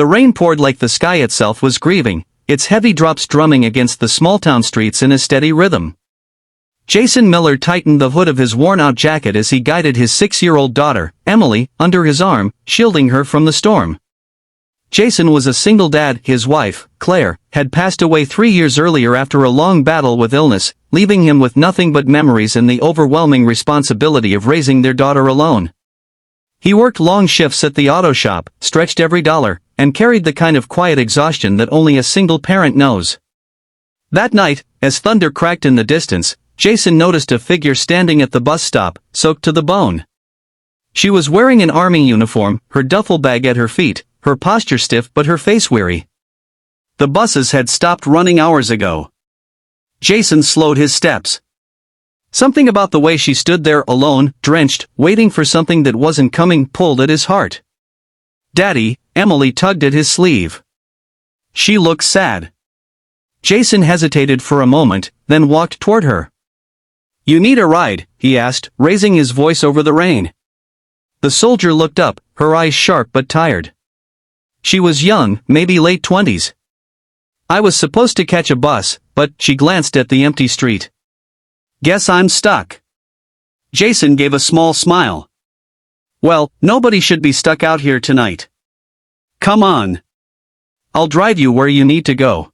The rain poured like the sky itself was grieving, its heavy drops drumming against the small-town streets in a steady rhythm. Jason Miller tightened the hood of his worn-out jacket as he guided his 6-year-old daughter, Emily, under his arm, shielding her from the storm. Jason was a single dad. His wife, Claire, had passed away 3 years earlier after a long battle with illness, leaving him with nothing but memories and the overwhelming responsibility of raising their daughter alone. He worked long shifts at the auto shop, stretched every dollar, and carried the kind of quiet exhaustion that only a single parent knows. That night, as thunder cracked in the distance, Jason noticed a figure standing at the bus stop, soaked to the bone. She was wearing an army uniform, her duffel bag at her feet, her posture stiff but her face weary. The buses had stopped running hours ago. Jason slowed his steps. Something about the way she stood there alone, drenched, waiting for something that wasn't coming, pulled at his heart. "Daddy," Emily tugged at his sleeve. She looked sad. Jason hesitated for a moment, then walked toward her. "You need a ride?" he asked, raising his voice over the rain. The soldier looked up, her eyes sharp but tired. She was young, maybe late 20s. "I was supposed to catch a bus, but," she glanced at the empty street. "Guess I'm stuck." Jason gave a small smile. "Well, nobody should be stuck out here tonight. Come on. I'll drive you where you need to go."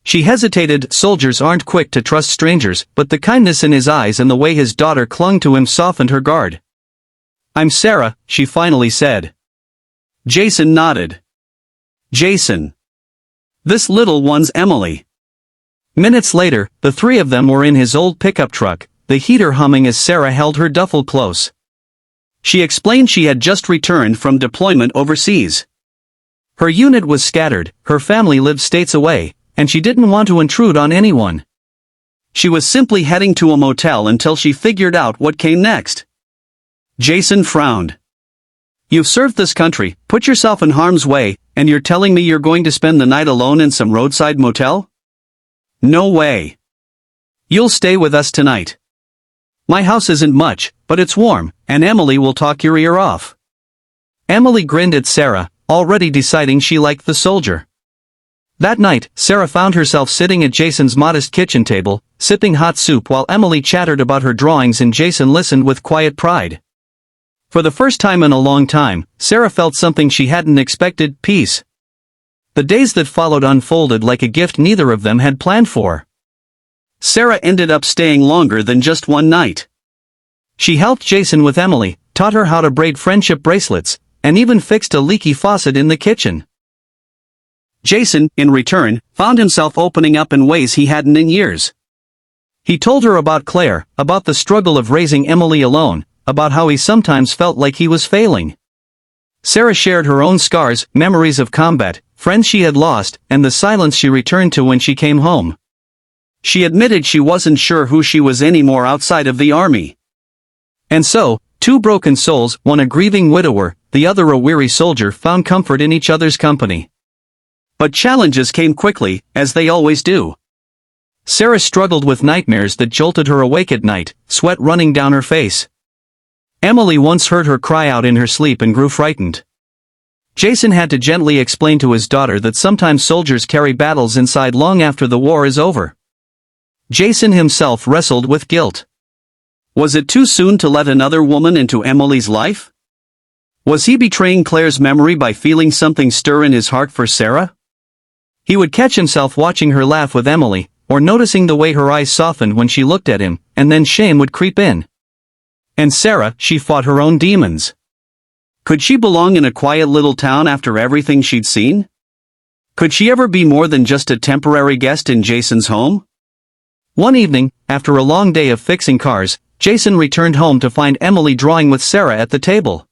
She hesitated. Soldiers aren't quick to trust strangers, but the kindness in his eyes and the way his daughter clung to him softened her guard. "I'm Sarah," she finally said. Jason nodded. "Jason. This little one's Emily." Minutes later, the three of them were in his old pickup truck, the heater humming as Sarah held her duffel close. She explained she had just returned from deployment overseas. Her unit was scattered, her family lived states away, and she didn't want to intrude on anyone. She was simply heading to a motel until she figured out what came next. Jason frowned. "You've served this country, put yourself in harm's way, and you're telling me you're going to spend the night alone in some roadside motel? No way. You'll stay with us tonight. My house isn't much, but it's warm, and Emily will talk your ear off." Emily grinned at Sarah, already deciding she liked the soldier. That night, Sarah found herself sitting at Jason's modest kitchen table, sipping hot soup while Emily chattered about her drawings and Jason listened with quiet pride. For the first time in a long time, Sarah felt something she hadn't expected: peace. The days that followed unfolded like a gift neither of them had planned for. Sarah ended up staying longer than just one night. She helped Jason with Emily, taught her how to braid friendship bracelets, and even fixed a leaky faucet in the kitchen. Jason, in return, found himself opening up in ways he hadn't in years. He told her about Claire, about the struggle of raising Emily alone, about how he sometimes felt like he was failing. Sarah shared her own scars, memories of combat, friends she had lost, and the silence she returned to when she came home. She admitted she wasn't sure who she was anymore outside of the army. And so, two broken souls, one a grieving widower, the other a weary soldier, found comfort in each other's company. But challenges came quickly, as they always do. Sarah struggled with nightmares that jolted her awake at night, sweat running down her face. Emily once heard her cry out in her sleep and grew frightened. Jason had to gently explain to his daughter that sometimes soldiers carry battles inside long after the war is over. Jason himself wrestled with guilt. Was it too soon to let another woman into Emily's life? Was he betraying Claire's memory by feeling something stir in his heart for Sarah? He would catch himself watching her laugh with Emily, or noticing the way her eyes softened when she looked at him, and then shame would creep in. And Sarah, she fought her own demons. Could she belong in a quiet little town after everything she'd seen? Could she ever be more than just a temporary guest in Jason's home? One evening, after a long day of fixing cars, Jason returned home to find Emily drawing with Sarah at the table.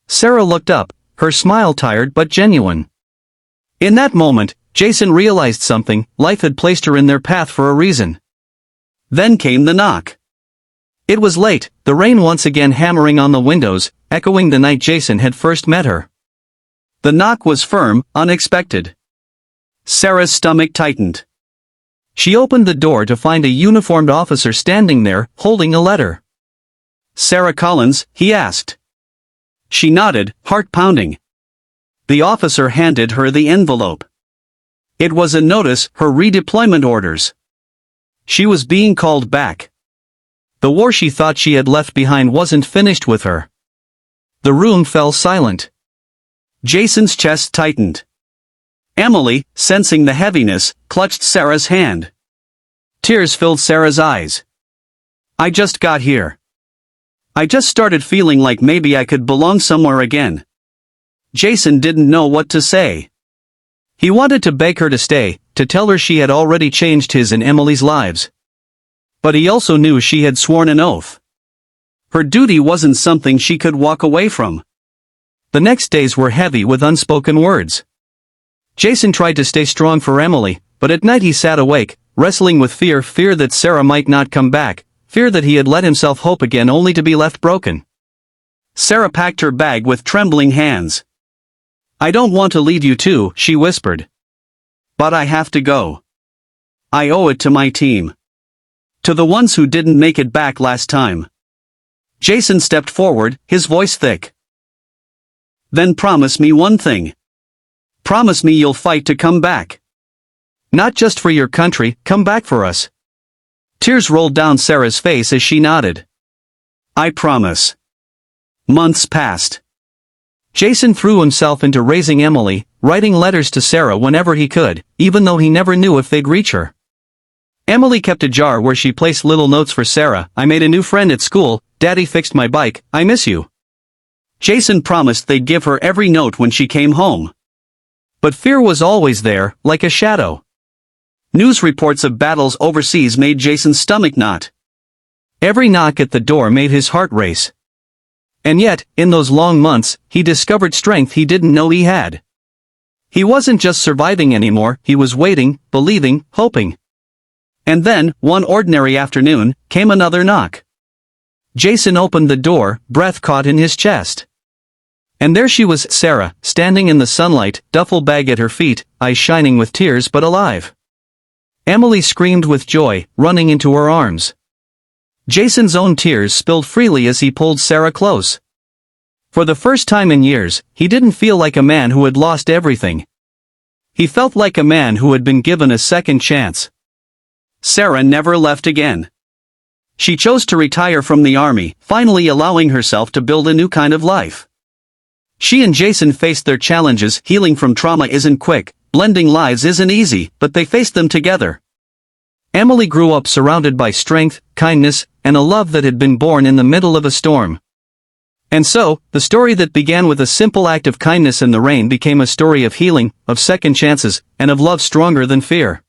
Sarah looked up, her smile tired but genuine. In that moment, Jason realized something: life had placed her in their path for a reason. Then came the knock. It was late, the rain once again hammering on the windows, echoing the night Jason had first met her. The knock was firm, unexpected. Sarah's stomach tightened. She opened the door to find a uniformed officer standing there, holding a letter. "Sarah Collins?" he asked. She nodded, heart pounding. The officer handed her the envelope. It was a notice, her redeployment orders. She was being called back. The war she thought she had left behind wasn't finished with her. The room fell silent. Jason's chest tightened. Emily, sensing the heaviness, clutched Sarah's hand. Tears filled Sarah's eyes. I just got here. I just started feeling like maybe I could belong somewhere again. Jason didn't know what to say. He wanted to beg her to stay, to tell her she had already changed his and Emily's lives. But he also knew she had sworn an oath. Her duty wasn't something she could walk away from. The next days were heavy with unspoken words. Jason tried to stay strong for Emily, but at night he sat awake, wrestling with fear that Sarah might not come back, fear that he had let himself hope again only to be left broken. Sarah packed her bag with trembling hands. I don't want to leave you too, she whispered. But I have to go. I owe it to my team. To the ones who didn't make it back last time. Jason stepped forward, his voice thick. Then promise me one thing. Promise me you'll fight to come back. Not just for your country, come back for us. Tears rolled down Sarah's face as she nodded. I promise. Months passed. Jason threw himself into raising Emily, writing letters to Sarah whenever he could, even though he never knew if they'd reach her. Emily kept a jar where she placed little notes for Sarah. I made a new friend at school, Daddy fixed my bike, I miss you. Jason promised they'd give her every note when she came home. But fear was always there, like a shadow. News reports of battles overseas made Jason's stomach knot. Every knock at the door made his heart race. And yet, in those long months, he discovered strength he didn't know he had. He wasn't just surviving anymore, he was waiting, believing, hoping. And then, one ordinary afternoon, came another knock. Jason opened the door, breath caught in his chest. And there she was, Sarah, standing in the sunlight, duffel bag at her feet, eyes shining with tears but alive. Emily screamed with joy, running into her arms. Jason's own tears spilled freely as he pulled Sarah close. For the first time in years, he didn't feel like a man who had lost everything. He felt like a man who had been given a second chance. Sarah never left again. She chose to retire from the army, finally allowing herself to build a new kind of life. She and Jason faced their challenges. Healing from trauma isn't quick, blending lives isn't easy, but they faced them together. Emily grew up surrounded by strength, kindness, and a love that had been born in the middle of a storm. And so, the story that began with a simple act of kindness in the rain became a story of healing, of second chances, and of love stronger than fear.